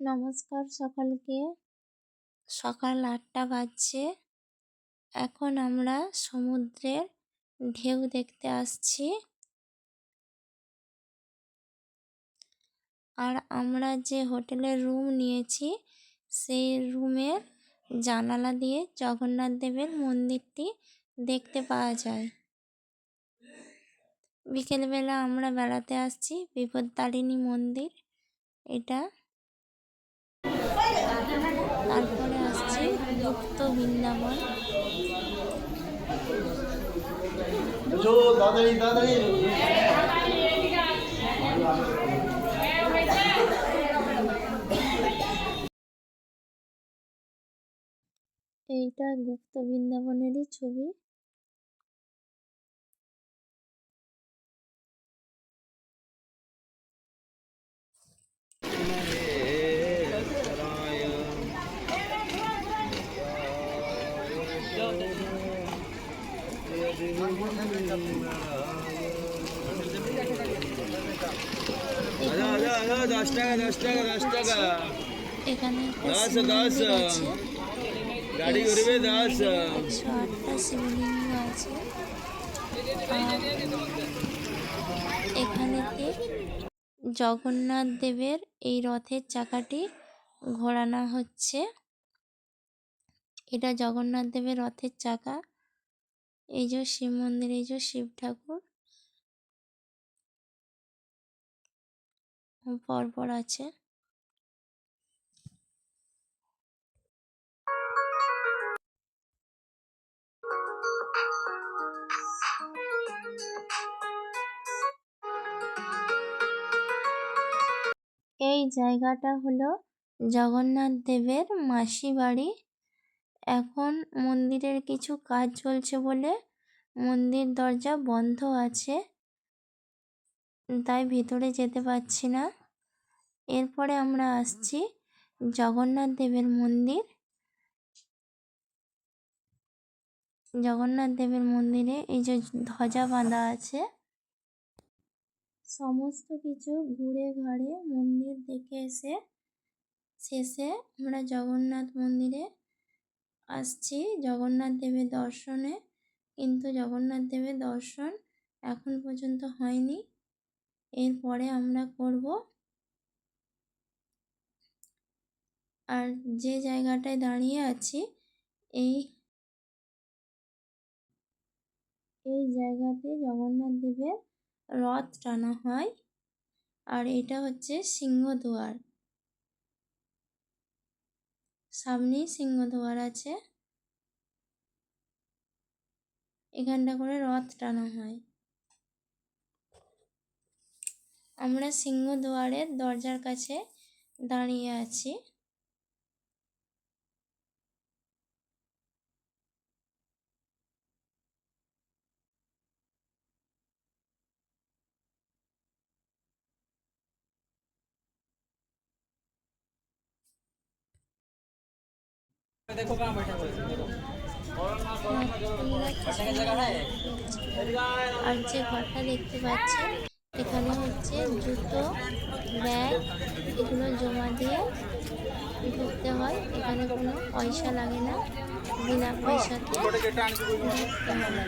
নমস্কার সকলকে। সকাল ৮টা বাজছে। এখন আমরা সমুদ্রের ঢেউ দেখতে আসছি। আর আমরা যে হোটেলে রুম নিয়েছি সেই রুমের জানালা দিয়ে জগন্নাথ দেবের মন্দিরটি দেখতে পাওয়া যায়। বিকেলবেলা আমরা বেড়াতে আসছি বিপত্তারিণী মন্দির এটা। তারপরে আসছি গুপ্ত বৃন্দাবন। এইটা গুপ্ত বৃন্দাবনেরই ছবি। এখানে গাড়ি করবে 108টা শিবলিঙ্গ আছে। এখানেতে জগন্নাথ দেবের এই রথের চাকাটি ঘোরানো হচ্ছে। এটা জগন্নাথ দেবের রথের চাকা। এই যে শিব মন্দির, এই যে শিব ঠাকুর পরপর আছে। এই জায়গাটা হলো জগন্নাথ দেবের মাসি বাড়ি। এখন মন্দিরের কিছু কাজ চলছে বলে মন্দির দরজা বন্ধ আছে, তাই ভেতরে যেতে পারছি না। এরপরে আমরা আসছি জগন্নাথ দেবের মন্দির। জগন্নাথ দেবের মন্দিরে এই যে ধ্বজা বাঁধা আছে। সমস্ত কিছু ঘুরে ঘাড়ে মন্দির দেখে এসে শেষে আমরা জগন্নাথ মন্দিরে আসছি জগন্নাথ দেবের দর্শনে। কিন্তু জগন্নাথ দেবের দর্শন এখন পর্যন্ত হয়নি, এরপরে আমরা করব। আর যে জায়গাটায় দাঁড়িয়ে আছি এই জায়গাতে জগন্নাথ দেবের রথ টানা হয়। আর এটা হচ্ছে সিংহদুয়ার, সামনেই সিংহদুয়ার আছে। এখানটা করে রথ টানা হয়। আমরা সিংহদুয়ারের দরজার কাছে দাঁড়িয়ে আছি। আর যে ঘরটা দেখতে পাচ্ছেন এখানে হচ্ছে জুতো, ব্যাগ এগুলো জমা দিয়ে ঢুকতে হয়। এখানে কোনো পয়সা লাগে না, বিনা পয়সাতে ঢুকতে হবে।